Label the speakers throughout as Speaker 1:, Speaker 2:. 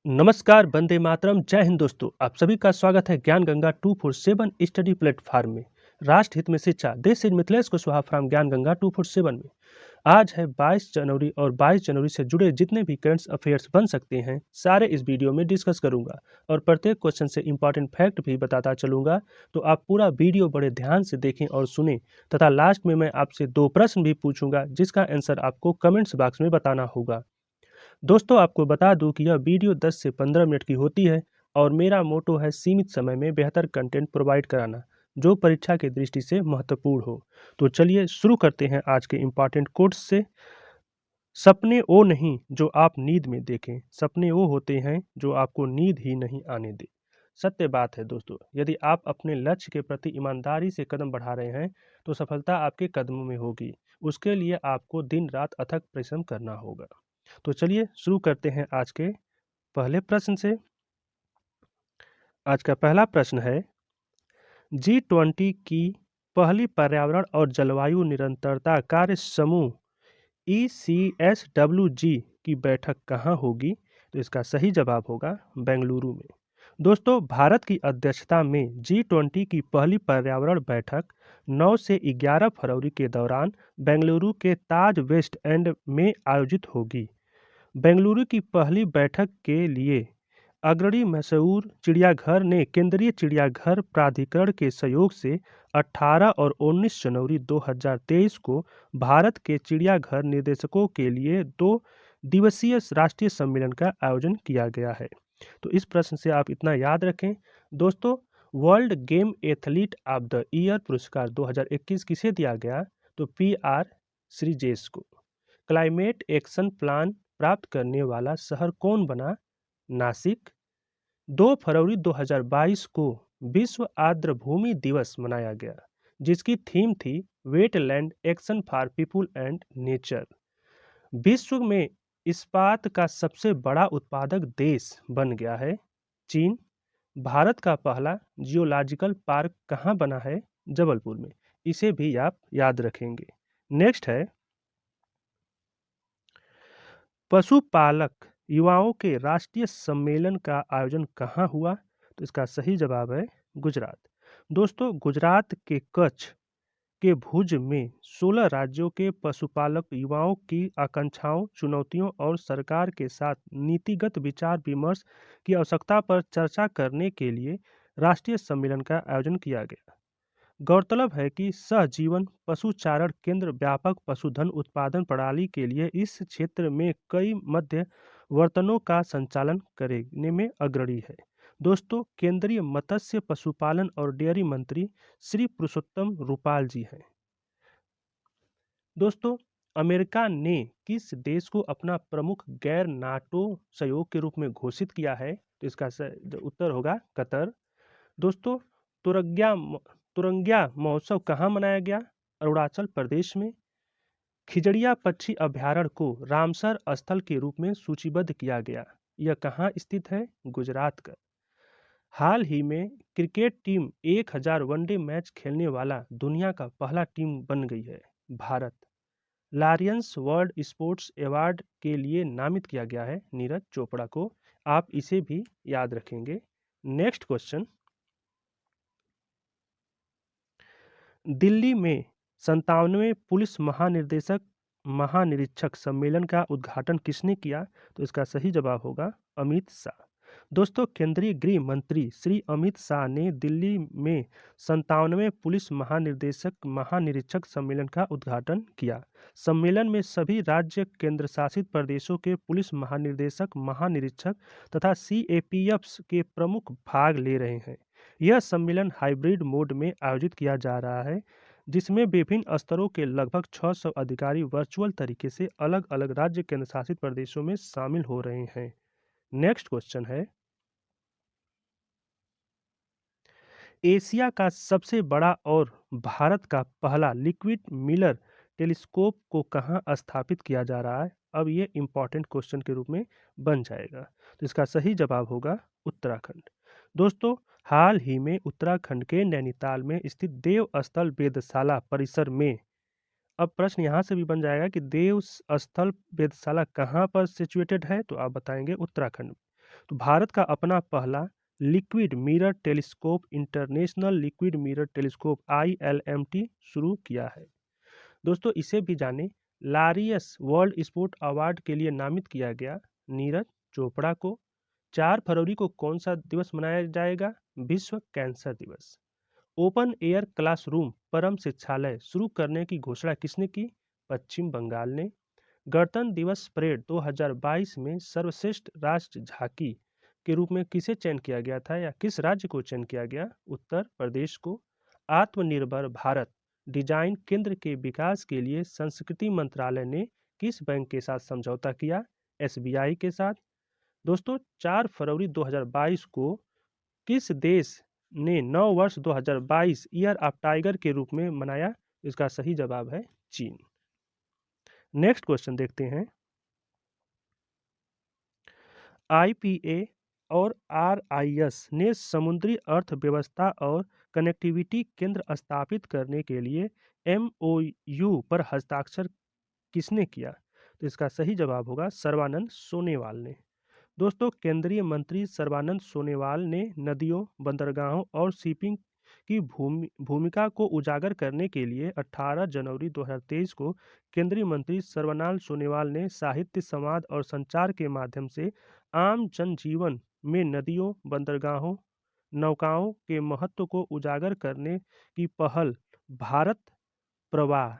Speaker 1: नमस्कार, वंदे मातरम, जय हिंद दोस्तों। आप सभी का स्वागत है ज्ञान गंगा 247 स्टडी प्लेटफॉर्म में। राष्ट्र हित में शिक्षा, this is Mithilesh Kushwaha from ज्ञान गंगा 247 में। आज है 22 जनवरी और 22 जनवरी से जुड़े जितने भी करंट अफेयर्स बन सकते हैं सारे इस वीडियो में डिस्कस करूंगा और प्रत्येक क्वेश्चन से इंपॉर्टेंट फैक्ट भी बताता चलूंगा। तो आप पूरा वीडियो बड़े ध्यान से देखें और सुनें तथा लास्ट में मैं आपसे 2 प्रश्न भी पूछूंगा जिसका आंसर आपको कमेंट्स बॉक्स में बताना होगा। दोस्तों, आपको बता दूं कि यह वीडियो 10 से 15 मिनट की होती है और मेरा मोटो है सीमित समय में बेहतर कंटेंट प्रोवाइड कराना जो परीक्षा की दृष्टि से महत्वपूर्ण हो। तो चलिए शुरू करते हैं आज के इम्पॉर्टेंट कोट्स से। सपने वो नहीं जो आप नींद में देखें, सपने वो होते हैं जो आपको नींद ही नहीं आने दे। सत्य बात है दोस्तों, यदि आप अपने लक्ष्य के प्रति ईमानदारी से कदम बढ़ा रहे हैं तो सफलता आपके कदमों में होगी। उसके लिए आपको दिन रात अथक परिश्रम करना होगा। तो चलिए शुरू करते हैं आज के पहले प्रश्न से। आज का पहला प्रश्न है, G20 की पहली पर्यावरण और जलवायु निरंतरता कार्य समूह ECSWG की बैठक कहाँ होगी? तो इसका सही जवाब होगा बेंगलुरु में। दोस्तों, भारत की अध्यक्षता में G20 की पहली पर्यावरण बैठक 9 से 11 फरवरी के दौरान बेंगलुरु के ताज वेस्ट एंड में आयोजित होगी। बेंगलुरु की पहली बैठक के लिए अग्रणी मैसूर चिड़ियाघर ने केंद्रीय चिड़ियाघर प्राधिकरण के सहयोग से 18 और 19 जनवरी 2023 को भारत के चिड़ियाघर निदेशकों के लिए 2 दिवसीय राष्ट्रीय सम्मेलन का आयोजन किया गया है। तो इस प्रश्न से आप इतना याद रखें दोस्तों, world game athlete of the year पुरस्कार 2021 किसे दिया गया? तो PR श्रीजेश को। क्लाइमेट एक्शन प्लान प्राप्त करने वाला शहर कौन बना? नासिक। 2 फरवरी 2022 को विश्व आर्द्रभूमि दिवस मनाया गया जिसकी थीम थी wetland action for people and nature. विश्व में इस्पात का सबसे बड़ा उत्पादक देश बन गया है चीन। भारत का पहला जियोलॉजिकल पार्क कहाँ बना है? जबलपुर में। इसे भी आप याद रखेंगे। नेक्स्ट है, पशुपालक युवाओं के राष्ट्रीय सम्मेलन का आयोजन कहाँ हुआ? तो इसका सही जवाब है गुजरात। दोस्तों, गुजरात के कच्छ के भुज में 16 राज्यों के पशुपालक युवाओं की आकांक्षाओं, चुनौतियों और सरकार के साथ नीतिगत विचार विमर्श की आवश्यकता पर चर्चा करने के लिए राष्ट्रीय सम्मेलन का आयोजन किया गया। गौरतलब है कि सहजीवन पशुचारण केंद्र व्यापक पशुधन उत्पादन प्रणाली के लिए इस क्षेत्र में कई मध्यवर्तनों का संचालन करने में अग्रणी है। दोस्तों, केंद्रीय मत्स्य पशुपालन और डेयरी मंत्री श्री पुरुषोत्तम रूपाल जी हैं। दोस्तों, अमेरिका ने किस देश को अपना प्रमुख गैर नाटो सहयोग के रूप में घोषित किया है? तो इसका उत्तर होगा कतर। दोस्तों, तुरंगिया तुरंगिया महोत्सव कहाँ मनाया गया? अरुणाचल प्रदेश में। खिजड़िया पक्षी अभयारण्य को रामसर स्थल के रूप में सूचीबद्ध किया गया। यह कहाँ स्थित है? गुजरात का। हाल ही में क्रिकेट टीम 1000 वनडे मैच खेलने वाला दुनिया का पहला टीम बन गई है Bharat. Lions world sports award के लिए नामित किया गया है नीरज चोपड़ा को। आप इसे भी याद रखेंगे। नेक्स्ट क्वेश्चन, दिल्ली में 97वें पुलिस महानिरीक्षक सम्मेलन का उद्घाटन किसने किया? तो इसका सही जवाब होगा अमित शाह। दोस्तों, केंद्रीय गृह मंत्री श्री अमित शाह ने दिल्ली में 97वें पुलिस महानिरीक्षक सम्मेलन का उद्घाटन किया। सम्मेलन में सभी राज्य केंद्र शासित प्रदेशों के पुलिस महानिदेशक, महानिरीक्षक तथा CAPFs के प्रमुख भाग ले रहे हैं। यह सम्मेलन हाइब्रिड मोड में आयोजित किया जा रहा है जिसमें विभिन्न स्तरों के लगभग 600 अधिकारी वर्चुअल तरीके से अलग अलग राज्य केंद्र शासित प्रदेशों में शामिल हो रहे हैं। नेक्स्ट क्वेश्चन है, एशिया का सबसे बड़ा और भारत का पहला लिक्विड मिरर टेलीस्कोप को कहाँ स्थापित किया जा रहा है? अब ये इंपॉर्टेंट क्वेश्चन के रूप में बन जाएगा। तो इसका सही जवाब होगा उत्तराखंड। दोस्तों, हाल ही में उत्तराखंड के नैनीताल में स्थित देव स्थल वेधशाला परिसर में, अब प्रश्न यहाँ से भी बन जाएगा कि देव स्थल वेधशाला कहाँ पर सिचुएटेड है? तो आप बताएंगे उत्तराखंड में। तो भारत का अपना पहला liquid mirror telescope international liquid mirror telescope ILMT शुरू किया है। दोस्तों इसे भी जाने, लारियस वर्ल्ड स्पोर्ट अवार्ड के लिए नामित किया गया नीरज चोपड़ा को। 4 फरवरी को कौन सा दिवस मनाया जाएगा? विश्व कैंसर दिवस। ओपन एयर क्लासरूम परम शिक्षालय शुरू करने की घोषणा किसने की? पश्चिम बंगाल ने। गणतंत्र दिवस परेड 2022 में सर्वश्रेष्ठ राष्ट्र झांकी के रूप में किसे चयन किया गया था या किस राज्य को चयन किया गया? उत्तर प्रदेश को। आत्मनिर्भर भारत डिजाइन केंद्र के विकास के लिए संस्कृति मंत्रालय ने किस बैंक के साथ समझौता किया? SBI के साथ। दोस्तों 4 फरवरी 2022 को किस देश ने नव वर्ष 2022 ईयर ऑफ टाइगर के रूप में मनाया? इसका सही जवाब है चीन। नेक्स्ट क्वेश्चन देखते हैं। IPA और RIS ने समुद्री अर्थव्यवस्था और कनेक्टिविटी केंद्र स्थापित करने के लिए MOU पर हस्ताक्षर किसने किया? तो इसका सही जवाब होगा सर्बानंद सोनोवाल ने। दोस्तों केंद्रीय मंत्री सर्बानंद सोनोवाल ने नदियों, बंदरगाहों और शिपिंग की भूमिका को उजागर करने के लिए 18 जनवरी 2023 को केंद्रीय मंत्री सर्बानंद सोनोवाल ने साहित्य, संवाद और संचार के माध्यम से आम जनजीवन में नदियों, बंदरगाहों, नौकाओं के महत्व को उजागर करने की पहल भारत प्रवाह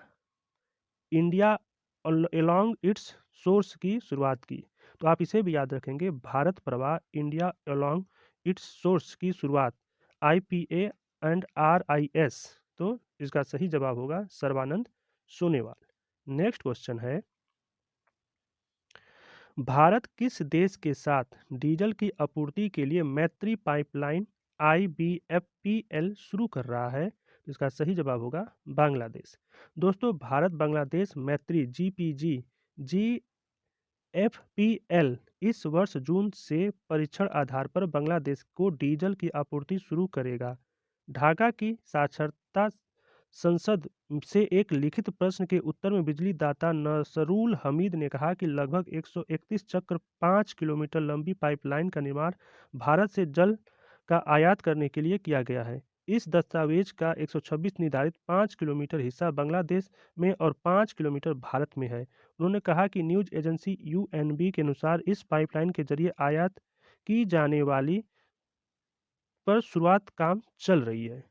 Speaker 1: इंडिया अलोंग इट्स सोर्स की शुरुआत की। तो आप इसे भी याद रखेंगे, भारत प्रवाह इंडिया अलोंग इट्स सोर्स की शुरुआत IPA एंड RIS। तो इसका सही जवाब होगा सर्बानंद सोनोवाल। नेक्स्ट क्वेश्चन है, भारत किस देश के साथ डीजल की आपूर्ति के लिए मैत्री पाइपलाइन IBFPL शुरू कर रहा है? इसका सही जवाब होगा बांग्लादेश। दोस्तों भारत बांग्लादेश मैत्री GPG-FPL इस वर्ष जून से परीक्षण आधार पर बांग्लादेश को डीजल की आपूर्ति शुरू करेगा। ढाका की साक्षरता संसद से एक लिखित प्रश्न के उत्तर में बिजली दाता नसरुल हमीद ने कहा कि लगभग 131 चक्र 5 किलोमीटर लंबी पाइपलाइन का निर्माण भारत से जल का आयात करने के लिए किया गया है। इस दस्तावेज का 126 निर्धारित 5 किलोमीटर हिस्सा बांग्लादेश में और 5 किलोमीटर भारत में है। उन्होंने कहा कि न्यूज एजेंसी UNB के अनुसार इस पाइपलाइन के जरिए आयात की जाने वाली पर शुरुआत काम चल रही है।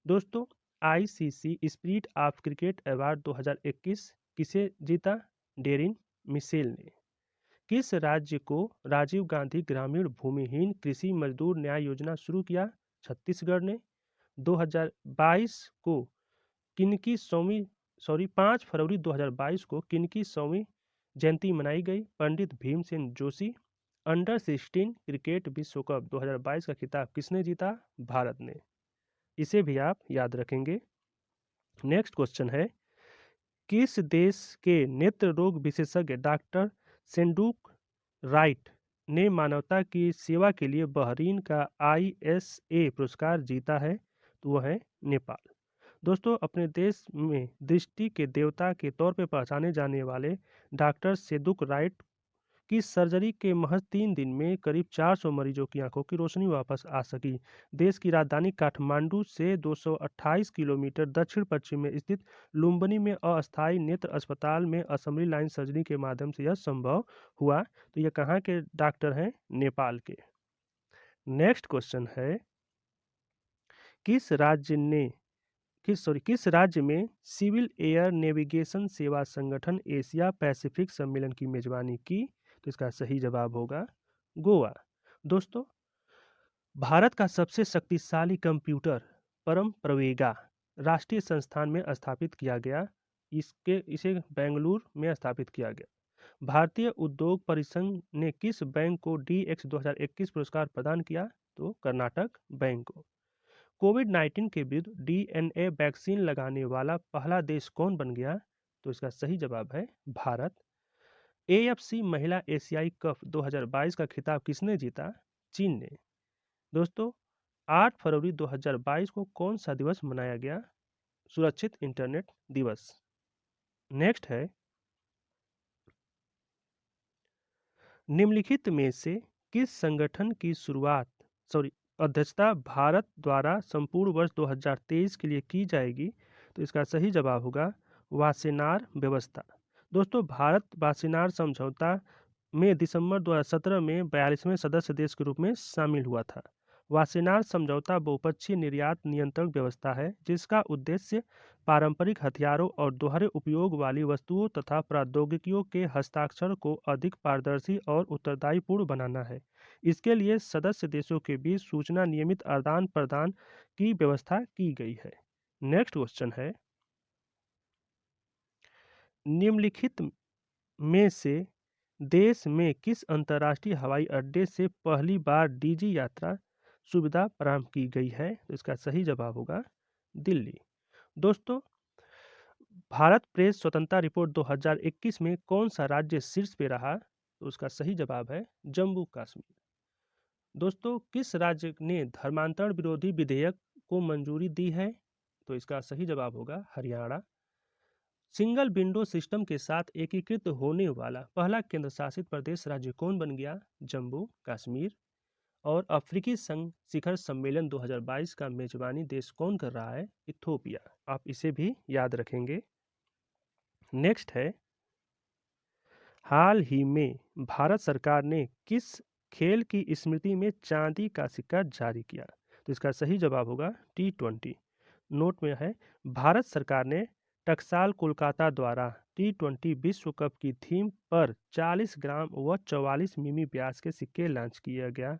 Speaker 1: दोस्तों ICC spirit of cricket award 2021 किसे जीता? डेरिन मिशेल ने। किस राज्य को राजीव गांधी ग्रामीण भूमिहीन कृषि मजदूर न्याय योजना शुरू किया? छत्तीसगढ़ ने। 2022 को किनकी 5 फरवरी 2022 को किनकी 100वीं जयंती मनाई गई? पंडित भीमसेन जोशी। अंडर 16 क्रिकेट विश्व कप 2022 का खिताब किसने जीता? भारत ने। इसे भी आप याद रखेंगे। नेक्स्ट क्वेश्चन है, किस देश के नेत्र रोग विशेषज्ञ डॉक्टर सेंडुक राइट ने मानवता की सेवा के लिए बहरीन का ISA पुरस्कार जीता है? तो वह है नेपाल। दोस्तों अपने देश में दृष्टि के देवता के तौर पर पहचाने जाने वाले डॉक्टर सेदुक राइट की सर्जरी के महज 3 दिन में करीब 400 मरीजों की आंखों की रोशनी वापस आ सकी। देश की राजधानी काठमांडू से 228 किलोमीटर दक्षिण पश्चिम में स्थित लुम्बिनी में अस्थायी नेत्र अस्पताल में असेंबली लाइन सर्जरी के माध्यम से यह संभव हुआ। तो यह कहाँ के डॉक्टर हैं? नेपाल के। नेक्स्ट क्वेश्चन है, किस राज्य में सिविल एयर नेविगेशन सेवा संगठन एशिया पैसिफिक सम्मेलन की मेजबानी की? तो इसका सही जवाब होगा गोवा। दोस्तों भारत का सबसे शक्तिशाली कंप्यूटर परम प्रवेगा राष्ट्रीय संस्थान में स्थापित किया गया। इसे बेंगलुरु में स्थापित किया गया। भारतीय उद्योग परिसंघ ने किस बैंक को DX 2021 पुरस्कार प्रदान किया? तो कर्नाटक बैंक को। कोविड-19 के विरुद्ध DNA वैक्सीन लगाने वाला पहला देश कौन बन गया? तो इसका सही जवाब है भारत। AFC महिला एशियाई कप 2022 का खिताब किसने जीता? चीन ने। दोस्तों 8 फरवरी 2022 को कौन सा दिवस मनाया गया? सुरक्षित इंटरनेट दिवस। नेक्स्ट है, निम्नलिखित में से किस संगठन की शुरुआत सॉरी अध्यक्षता भारत द्वारा संपूर्ण वर्ष 2023 के लिए की जाएगी? तो इसका सही जवाब होगा वासेनार व्यवस्था। दोस्तों, भारत वासेनार समझौता में दिसंबर 2017 में 42वें सदस्य देश के रूप में शामिल हुआ था। वासेनार समझौता बहुपक्षीय निर्यात नियंत्रण व्यवस्था है जिसका उद्देश्य पारंपरिक हथियारों और दोहरे उपयोग वाली वस्तुओं तथा प्रौद्योगिकियों के हस्ताक्षर को अधिक पारदर्शी और उत्तरदायीपूर्ण बनाना है। इसके लिए सदस्य देशों के बीच सूचना नियमित आदान प्रदान की व्यवस्था की गई है। नेक्स्ट क्वेश्चन है, निम्नलिखित में से देश में किस अंतर्राष्ट्रीय हवाई अड्डे से पहली बार डीजी यात्रा सुविधा प्रारंभ की गई है? तो इसका सही जवाब होगा दिल्ली। दोस्तों, भारत प्रेस स्वतंत्रता रिपोर्ट 2021 में कौन सा राज्य शीर्ष पे रहा? तो उसका सही जवाब है जम्मू कश्मीर। दोस्तों, किस राज्य ने धर्मांतरण विरोधी विधेयक को मंजूरी दी है? तो इसका सही जवाब होगा हरियाणा। सिंगल विंडो सिस्टम के साथ एकीकृत होने वाला पहला केंद्र शासित प्रदेश राज्य कौन बन गया? जम्मू कश्मीर। और अफ्रीकी संघ शिखर सम्मेलन 2022 का मेजबानी देश कौन कर रहा है? इथोपिया। आप इसे भी याद रखेंगे। नेक्स्ट है, हाल ही में भारत सरकार ने किस खेल की स्मृति में चांदी का सिक्का जारी किया? तो इसका सही जवाब होगा T20। नोट में है, भारत सरकार ने टकसाल कोलकाता द्वारा T20 विश्व कप की थीम पर 40 ग्राम व 44 मिमी व्यास के सिक्के लॉन्च किया गया।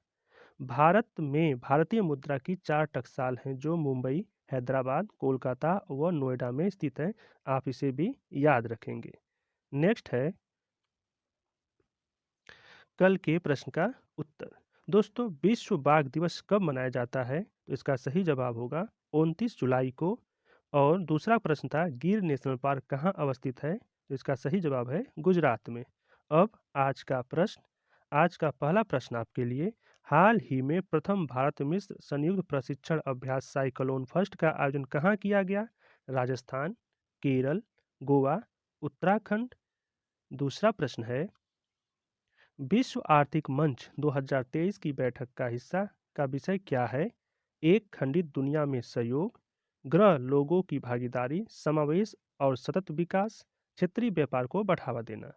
Speaker 1: भारत में भारतीय मुद्रा की 4 टकसाल हैं जो मुंबई, हैदराबाद, कोलकाता व नोएडा में स्थित हैं। आप इसे भी याद रखेंगे। नेक्स्ट है, कल के प्रश्न का उत्तर। दोस्तों, विश्व बाघ दिवस कब मनाया जाता है? तो इसका सही जवाब होगा 29 जुलाई को। और दूसरा प्रश्न था, गिर नेशनल पार्क कहाँ अवस्थित है? तो इसका सही जवाब है गुजरात में। अब आज का पहला प्रश्न आपके लिए, हाल ही में प्रथम भारत मिस्र संयुक्त प्रशिक्षण अभ्यास साइक्लोन फर्स्ट का आयोजन कहाँ किया गया? राजस्थान, केरल, गोवा, उत्तराखंड। दूसरा प्रश्न है, विश्व आर्थिक मंच 2023 की बैठक का हिस्सा का विषय क्या है? एक खंडित दुनिया में सहयोग, ग्रह लोगों की भागीदारी, समावेश और सतत विकास, क्षेत्रीय व्यापार को बढ़ावा देना।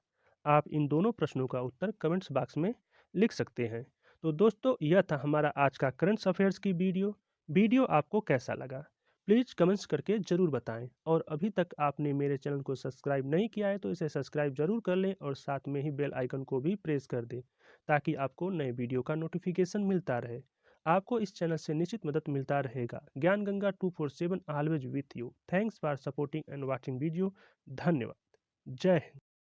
Speaker 1: आप इन दोनों प्रश्नों का उत्तर कमेंट्स बॉक्स में लिख सकते हैं। तो दोस्तों, यह था हमारा आज का करंट अफेयर्स की वीडियो आपको कैसा लगा प्लीज़ कमेंट्स करके ज़रूर बताएं। और अभी तक आपने मेरे चैनल को सब्सक्राइब नहीं किया है तो इसे सब्सक्राइब जरूर कर लें और साथ में ही बेल आइकन को भी प्रेस कर दें ताकि आपको नए वीडियो का नोटिफिकेशन मिलता रहे। आपको इस चैनल से निश्चित मदद मिलता रहेगा। ज्ञान Ganga 247 always with you. Thanks for supporting and watching video. धन्यवाद। जय हिंद।